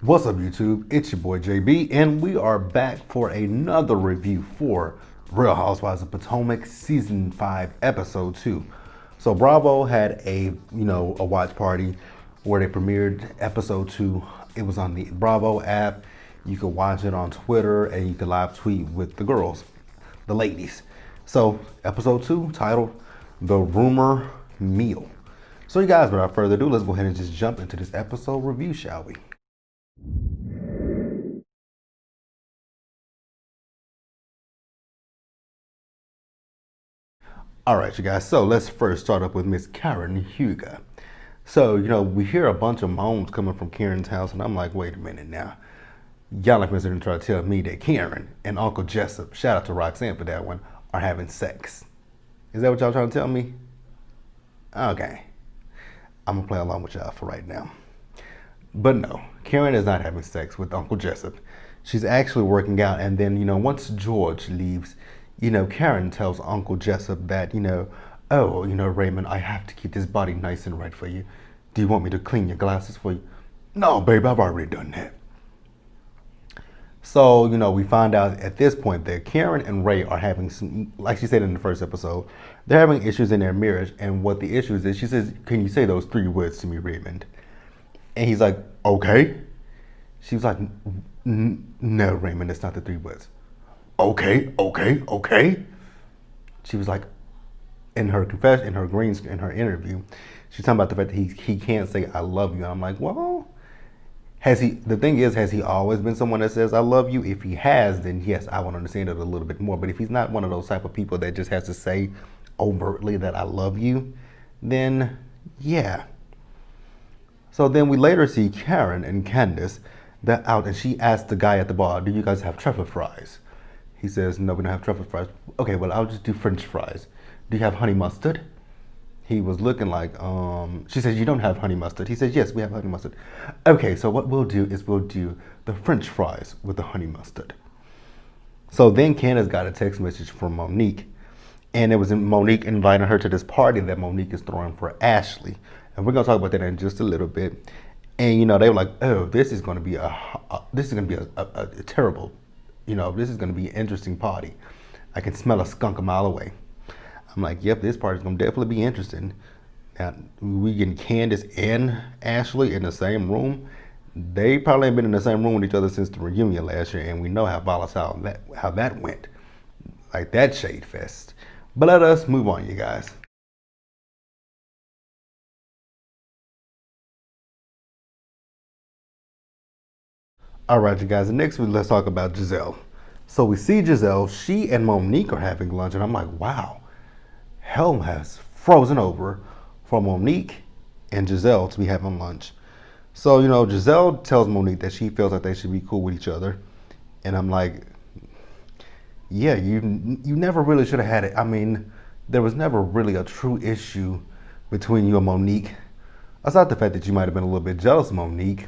What's up, YouTube? It's your boy JB, and we are back for another review for Real Housewives of Potomac Season 5, Episode 2. So Bravo had a watch party where they premiered Episode 2. It was on the Bravo app. You could watch it on Twitter, and you could live tweet with the girls, the ladies. So Episode 2, titled The Rumor Mill. So you guys, without further ado, let's go ahead and just jump into this episode review, shall we? All right, you guys, so let's first start up with Miss Karen Huger. So, we hear a bunch of moans coming from Karen's house, and I'm like, wait a minute now. Y'all like Mr. try to tell me that Karen and Uncle Jessup, shout out to Roxanne for that one, are having sex. Is that what y'all trying to tell me? Okay. I'm gonna play along with y'all for right now. But no, Karen is not having sex with Uncle Jessup. She's actually working out, and then, once George leaves, Karen tells Uncle Jessup that, Raymond, I have to keep this body nice and right for you. Do you want me to clean your glasses for you? No, babe, I've already done that. So, we find out at this point that Karen and Ray are having some, like she said in the first episode, they're having issues in their marriage. And what the issue is, she says, can you say those 3 words to me, Raymond? And he's like, okay. She was like, no, Raymond, that's not the 3 words. Okay. She was like, in her confession, in her interview, she's talking about the fact that he can't say I love you. And I'm like, well, has he always been someone that says I love you? If he has, then yes, I would understand it a little bit more. But if he's not one of those type of people that just has to say overtly that I love you, then yeah. So then we later see Karen and Candace out, and she asked the guy at the bar, do you guys have truffle fries? He says, no, we don't have truffle fries. Okay, well, I'll just do French fries. Do you have honey mustard? He was looking like, she says, you don't have honey mustard. He says, yes, we have honey mustard. Okay, so what we'll do is we'll do the French fries with the honey mustard. So then Candace got a text message from Monique, and it was Monique inviting her to this party that Monique is throwing for Ashley. And we're gonna talk about that in just a little bit. And they were like, oh, this is gonna be a terrible, this is gonna be an interesting party. I can smell a skunk a mile away. I'm like, yep, this party's gonna definitely be interesting. Now, we getting Candace and Ashley in the same room. They probably ain't been in the same room with each other since the reunion last year, and we know how volatile how that went. Like that shade fest. But let us move on, you guys. All right, you guys, and next let's talk about Gizelle. So we see Gizelle, she and Monique are having lunch, and I'm like, wow, hell has frozen over for Monique and Gizelle to be having lunch. So, Gizelle tells Monique that she feels like they should be cool with each other. And I'm like, yeah, you never really should have had it. I mean, there was never really a true issue between you and Monique. Aside the fact that you might have been a little bit jealous of Monique.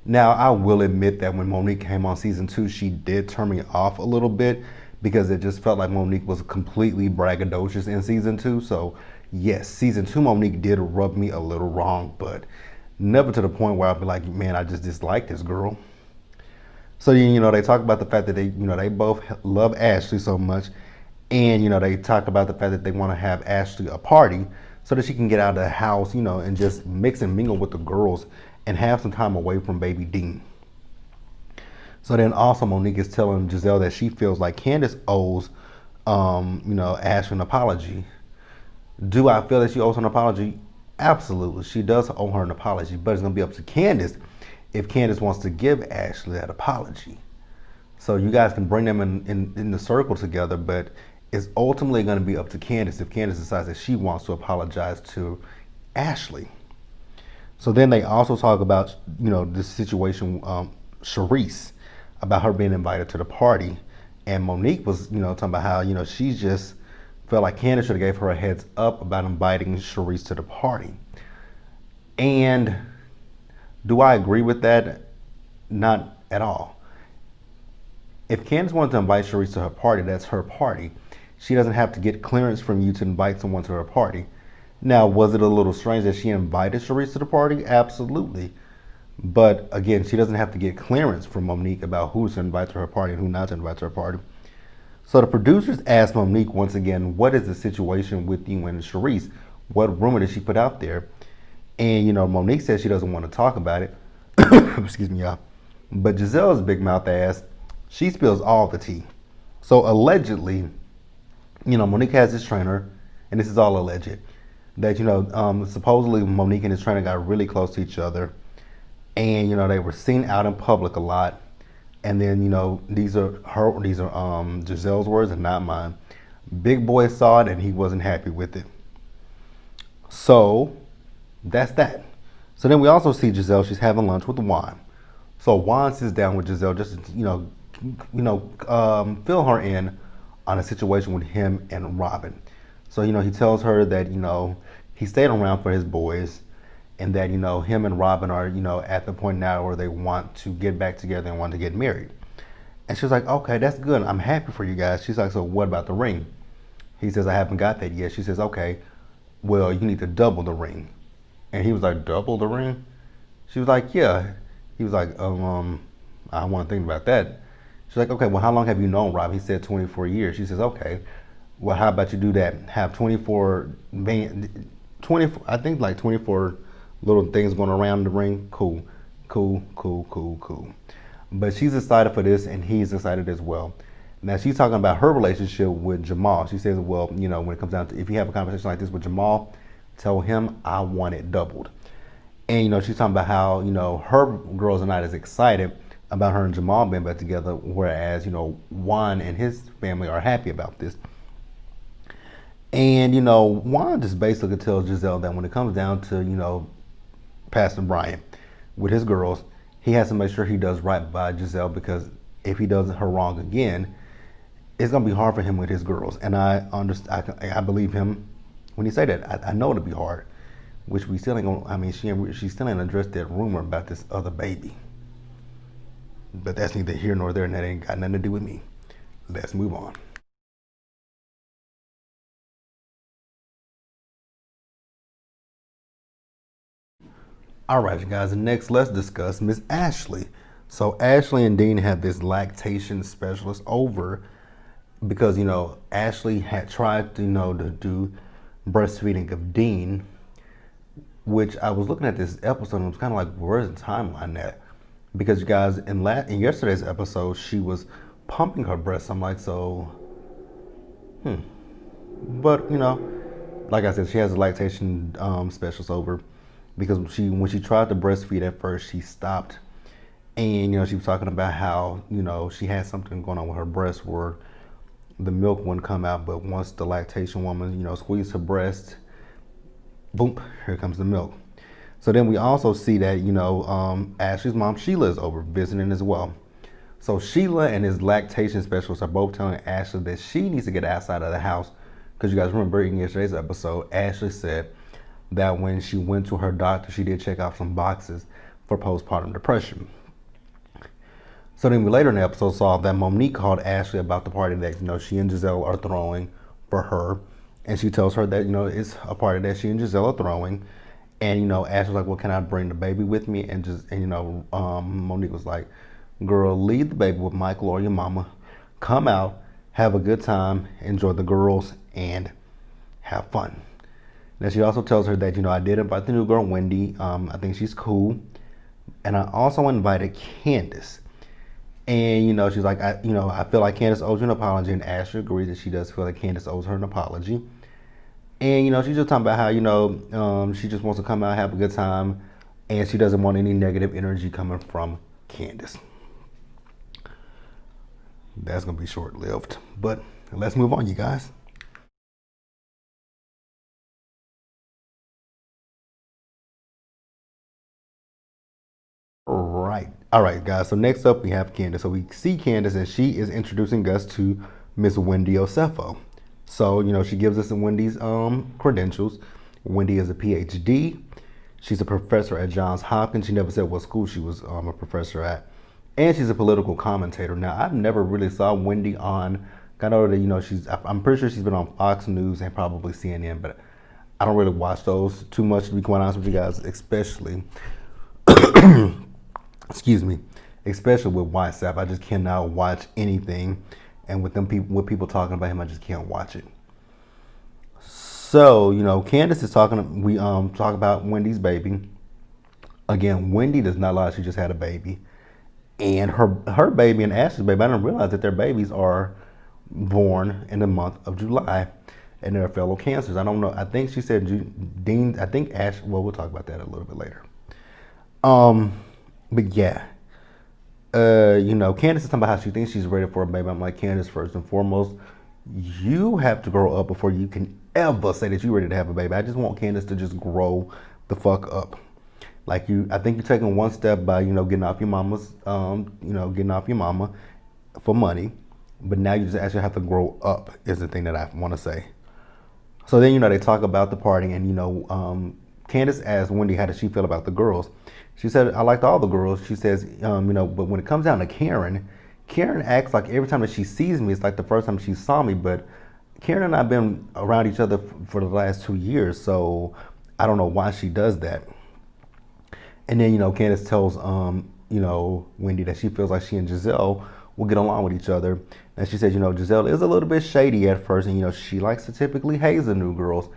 Now, I will admit that when Monique came on season 2, she did turn me off a little bit because it just felt like Monique was completely braggadocious in season 2. So, yes, season 2 Monique did rub me a little wrong, but never to the point where I'd be like, man, I just dislike this girl. So, they talk about the fact that they both love Ashley so much. And, they talk about the fact that they want to have Ashley a party so that she can get out of the house, and just mix and mingle with the girls and have some time away from baby Dean. So then also Monique is telling Gizelle that she feels like Candace owes, Ashley an apology. Do I feel that she owes her an apology? Absolutely. She does owe her an apology, but it's going to be up to Candace if Candace wants to give Ashley that apology. So you guys can bring them in the circle together, but it's ultimately going to be up to Candace if Candace decides that she wants to apologize to Ashley. So then they also talk about, this situation, Charisse, about her being invited to the party. And Monique was, talking about how, she just felt like Candace should have gave her a heads up about inviting Charisse to the party. And do I agree with that? Not at all. If Candace wanted to invite Charisse to her party, that's her party. She doesn't have to get clearance from you to invite someone to her party. Now, was it a little strange that she invited Charisse to the party? Absolutely. But again, she doesn't have to get clearance from Monique about who to invite to her party and who not to invite to her party. So the producers asked Monique once again, what is the situation with you and Sharice? What rumor did she put out there? And Monique says she doesn't want to talk about it. Excuse me, y'all. But Giselle's big mouth ass, she spills all the tea. So allegedly, Monique has this trainer, and this is all alleged, that supposedly Monique and his trainer got really close to each other, and they were seen out in public a lot. And then these are Giselle's words and not mine. Big Boy saw it and he wasn't happy with it. So that's that. So then we also see Giselle. She's having lunch with Juan. So Juan sits down with Giselle just to fill her in on a situation with him and Robin. So he tells her that he stayed around for his boys, and that him and Robin are at the point now where they want to get back together and want to get married. And she's like, okay, that's good. I'm happy for you guys. She's like, so what about the ring? He says, I haven't got that yet. She says, okay, well, you need to double the ring. And he was like, double the ring? She was like, yeah. He was like, I want to think about that. She's like, okay, well, how long have you known Rob? He said 24 years. She says, okay, well, how about you do that? Have 24, 24, I think like 24 little things going around the ring. Cool. But she's excited for this, and he's excited as well. Now, she's talking about her relationship with Jamal. She says, well, when it comes down to, if you have a conversation like this with Jamal, tell him I want it doubled. And, she's talking about how, her girls are not as excited about her and Jamal being back together, whereas, Juan and his family are happy about this. And, Juan just basically tells Giselle that when it comes down to, Pastor Brian with his girls, he has to make sure he does right by Giselle, because if he does her wrong again, it's gonna be hard for him with his girls. And I understand. I believe him when he say that. I know it'll be hard, which we still ain't gonna. I mean, she still ain't addressed that rumor about this other baby. But that's neither here nor there, and that ain't got nothing to do with me. Let's move on. All right, you guys. Next, let's discuss Miss Ashley. So Ashley and Dean had this lactation specialist over because Ashley had tried to do breastfeeding of Dean, which I was looking at this episode and it was kind of like, where's the timeline at? Because you guys, in yesterday's episode, she was pumping her breast. I'm like, so, but like I said, she has a lactation specialist over because when she tried to breastfeed at first, she stopped, and she was talking about how she had something going on with her breast where the milk wouldn't come out, but once the lactation woman squeezed her breast, boom, here comes the milk. So then we also see that Ashley's mom Sheila is over visiting as well. So Sheila and his lactation specialist are both telling Ashley that she needs to get outside of the house, because you guys remember in yesterday's episode, Ashley said that when she went to her doctor, she did check off some boxes for postpartum depression. So then we later in the episode saw that Monique called Ashley about the party that she and Giselle are throwing for her, and she tells her that it's a party that she and Giselle are throwing, and Ashley's like, well, can I bring the baby with me? And Monique was like, girl, leave the baby with Michael or your mama, come out, have a good time, enjoy the girls, and have fun. Now she also tells her that I did invite the new girl Wendy. I think she's cool, and I also invited Candace. And she's like, I feel like Candace owes you an apology, and Ashley agrees that she does feel like Candace owes her an apology. And she's just talking about how she just wants to come out, have a good time, and she doesn't want any negative energy coming from Candace. That's gonna be short-lived, but let's move on, you guys. All right, guys. So next up we have Candace. So we see Candace, and she is introducing us to Miss Wendy Osefo. So she gives us Wendy's credentials. Wendy is a PhD. She's a professor at Johns Hopkins. She never said what school she was a professor at, and she's a political commentator. Now I've never really saw Wendy on. I know that I'm pretty sure she's been on Fox News and probably CNN, but I don't really watch those too much, to be quite honest with you guys, especially Excuse me, especially with WhatsApp. I just cannot watch anything, and with people talking about him, I just can't watch it. So Candace is talking. We talk about Wendy's baby. Again, Wendy does not lie. She just had a baby, and her baby and Ashley's baby. I didn't realize that their babies are born in the month of July, and they're fellow cancers. I don't know. I think she said Dean. I think Ash. Well, we'll talk about that a little bit later. Um, but yeah, Candace is talking about how she thinks she's ready for a baby. I'm like, Candace, first and foremost, you have to grow up before you can ever say that you're ready to have a baby. I just want Candace to just grow the fuck up. Like I think you're taking one step by, getting off your mama's, getting off your mama for money. But now you just actually have to grow up is the thing that I want to say. So then, they talk about the party, and Candace asked Wendy how did she feel about the girls. She said, I liked all the girls. She says, but when it comes down to Karen, Karen acts like every time that she sees me, it's like the first time she saw me. But Karen and I have been around each other for the last 2 years, so I don't know why she does that. And then, Candace tells, Wendy that she feels like she and Gizelle will get along with each other. And she says, Gizelle is a little bit shady at first, and, she likes to typically haze the new girls.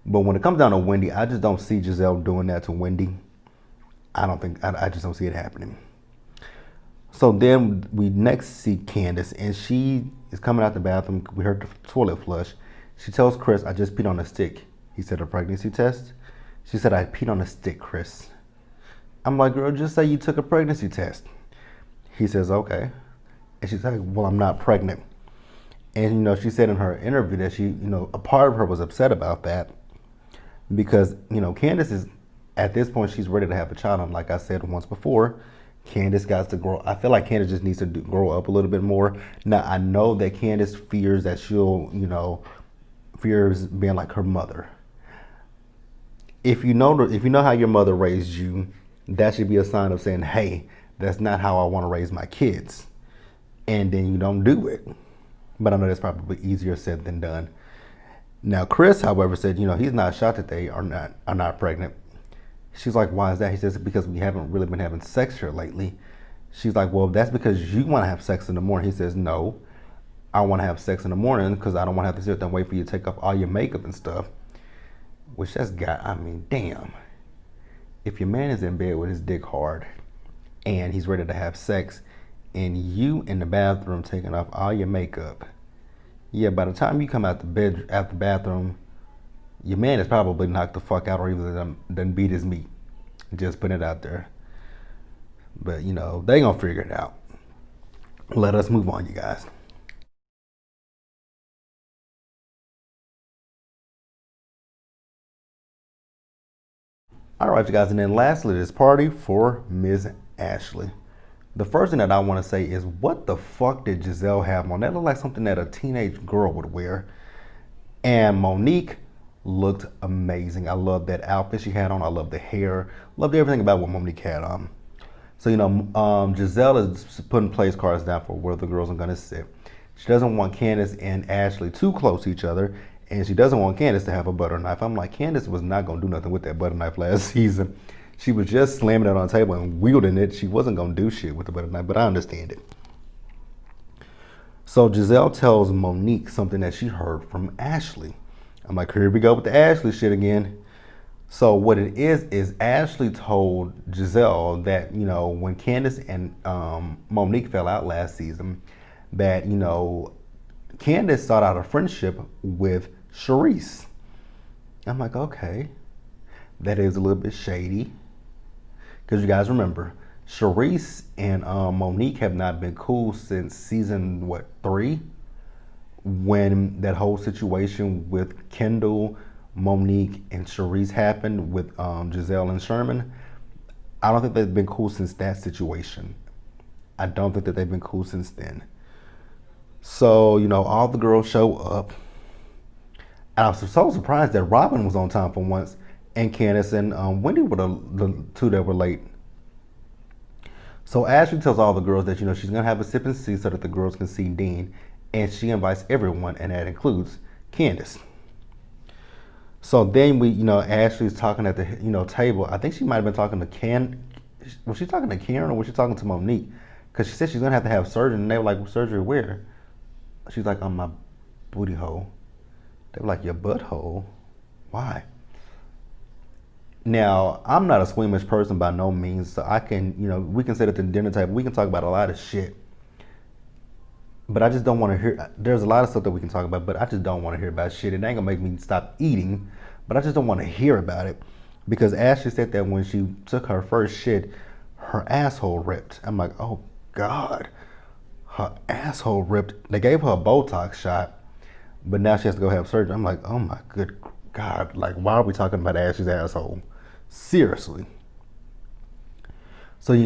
But when it comes down to Wendy, I just don't see Gizelle doing that to Wendy. I just don't see it happening. So then we next see Candace, and she is coming out the bathroom. We heard the toilet flush. She tells Chris, I just peed on a stick. He said, a pregnancy test? She said, I peed on a stick, Chris. I'm like, girl, just say you took a pregnancy test. He says, okay. And she's like, well, I'm not pregnant. And, she said in her interview that she, a part of her was upset about that because, Candace is, at this point, she's ready to have a child. And like I said once before, Candace got to grow. I feel like Candace just needs to grow up a little bit more. Now, I know that Candace fears that she'll, fears being like her mother. If you know how your mother raised you, that should be a sign of saying, hey, that's not how I want to raise my kids. And then you don't do it. But I know that's probably easier said than done. Now, Chris, however, said, he's not shocked that they are not pregnant. She's like, why is that? He says, because we haven't really been having sex here lately. She's like, well, that's because you want to have sex in the morning. He says, no, I want to have sex in the morning because I don't want to have to sit there and wait for you to take off all your makeup and stuff. Which damn. If your man is in bed with his dick hard and he's ready to have sex and you in the bathroom taking off all your makeup, yeah, by the time you come out the bathroom, your man is probably knocked the fuck out or even done beat his meat. Just putting it out there. But, they gonna figure it out. Let us move on, you guys. All right, you guys, and then lastly, this party for Ms. Ashley. The first thing that I want to say is, what the fuck did Gizelle have on? That looked like something that a teenage girl would wear. And Monique looked amazing. I love that outfit she had on. I love the hair. Loved everything about what Monique had on. So, Gizelle is putting place cards down for where the girls are going to sit. She doesn't want Candace and Ashley too close to each other. And she doesn't want Candace to have a butter knife. I'm like, Candace was not going to do nothing with that butter knife last season. She was just slamming it on the table and wielding it. She wasn't going to do shit with the butter knife, but I understand it. So Gizelle tells Monique something that she heard from Ashley. I'm like, here we go with the Ashley shit again. So what it is Ashley told Gizelle that, when Candace and Monique fell out last season, that, Candace sought out a friendship with Charisse. I'm like, okay, that is a little bit shady. Because you guys remember, Charisse and Monique have not been cool since season, 3? When that whole situation with Kendall, Monique, and Charisse happened with Gizelle and Sherman. I don't think they've been cool since that situation. I don't think that they've been cool since then. So, all the girls show up. And I was so surprised that Robin was on time for once, and Candace and Wendy were the two that were late. So Ashley tells all the girls that, she's going to have a sip and see so that the girls can see Dean. And she invites everyone, and that includes Candace. So then Ashley's talking at the, table. I think she might have been talking to was she talking to Karen or was she talking to Monique? Because she said she's gonna have to have surgery, and they were like, surgery where? She's like, on my booty hole. They were like, your butthole? Why? Now, I'm not a squeamish person by no means, so I can, we can sit at the dinner table, we can talk about a lot of shit. But I just don't want to hear, there's a lot of stuff that we can talk about, but I just don't want to hear about shit. It ain't gonna make me stop eating, but I just don't want to hear about it. Because Ashley said that when she took her first shit, her asshole ripped. I'm like, oh God, her asshole ripped. They gave her a Botox shot, but now she has to go have surgery. I'm like, oh my good God, like why are we talking about Ashley's asshole? Seriously. So where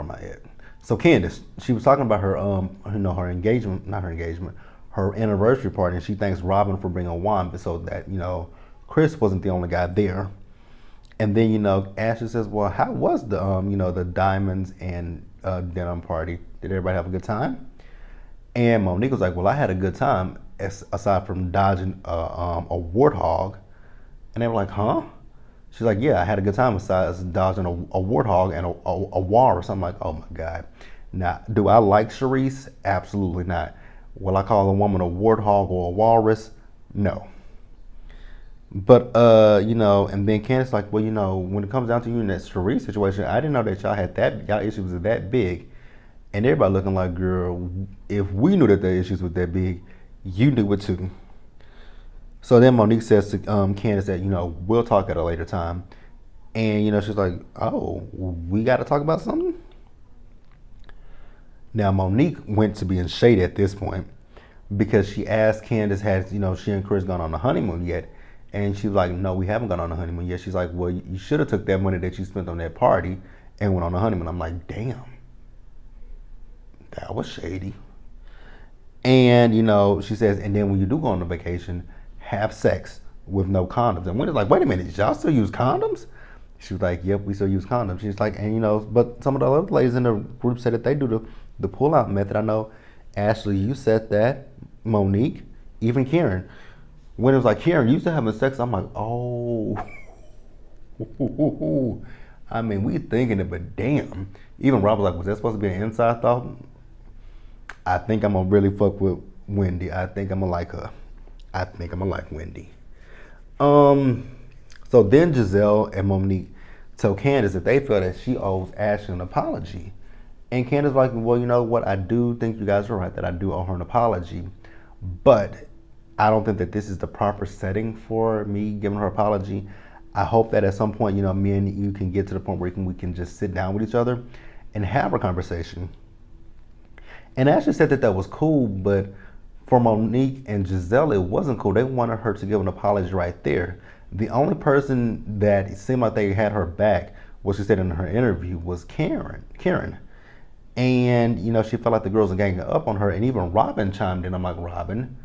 am I at? So Candace, she was talking about her her engagement, not her engagement, her anniversary party, and she thanks Robin for bringing wine, so that Chris wasn't the only guy there. And then Ashley says, well, how was the the diamonds and denim party? Did everybody have a good time? And Monique was like, well, I had a good time, aside from dodging a warthog. And they were like, huh? She's like, yeah, I had a good time besides dodging a warthog and a walrus. I'm like, oh my God. Now, do I like Charisse? Absolutely not. Will I call a woman a warthog or a walrus? No. But, and then Candace like, well, when it comes down to you in that Charisse situation, I didn't know that y'all issues were that big. And everybody looking like, girl, if we knew that the issues were that big, you knew it too. So then Monique says to Candace that, we'll talk at a later time. And, she's like, oh, we got to talk about something? Now, Monique went to being shady at this point because she asked Candace, has, she and Chris gone on a honeymoon yet? And she was like, no, we haven't gone on a honeymoon yet. She's like, well, you should have took that money that you spent on that party and went on a honeymoon. I'm like, damn, that was shady. And, she says, and then when you do go on a vacation, have sex with no condoms. And Wendy's like, wait a minute, y'all still use condoms? She was like, yep, we still use condoms. She's like, and but some of the other ladies in the group said that they do the pull-out method. I know, Ashley, you said that. Monique, even Karen. When it was like, Karen, you still having sex? I'm like, oh. I mean, we thinking it, but damn. Even Rob was like, was that supposed to be an inside thought? I think I'm gonna really fuck with Wendy. I think I'm gonna like her. I think I'm gonna like Wendy. So then Giselle and Monique tell Candace that they feel that she owes Ashley an apology. And Candace like, well, you know what? I do think you guys are right that I do owe her an apology. But I don't think that this is the proper setting for me giving her an apology. I hope that at some point, me and you can get to the point where we can just sit down with each other and have a conversation. And Ashley said that that was cool, but for Monique and Giselle, it wasn't cool. They wanted her to give an apology right there. The only person that it seemed like they had her back, what she said in her interview, was Karen. And, she felt like the girls were ganging up on her. And even Robin chimed in. I'm like, Robin,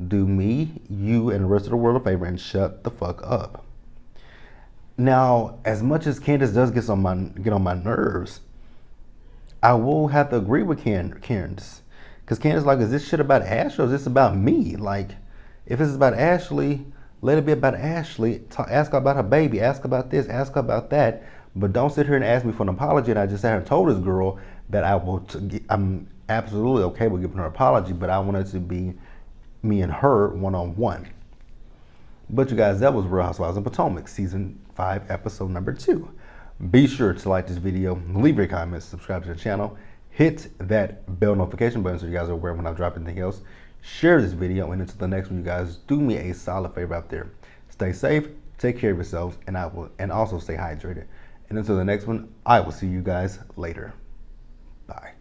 do me, you, and the rest of the world a favor and shut the fuck up. Now, as much as Candace does get on my nerves, I will have to agree with Candace. Because Candace like, is this shit about Ashley or is this about me? Like, if it's about Ashley, let it be about Ashley. Ask her about her baby. Ask her about this. Ask her about that. But don't sit here and ask me for an apology. And I just sat here and told this girl that I'm absolutely okay with giving her an apology, but I want it to be me and her one-on-one. But you guys, that was Real Housewives of Potomac, Season 5, Episode number 2. Be sure to like this video, leave your comments, subscribe to the channel, hit that bell notification button so you guys are aware when I drop anything else. Share this video, and until the next one, you guys, do me a solid favor out there. Stay safe, take care of yourselves, and also stay hydrated. And until the next one, I will see you guys later. Bye.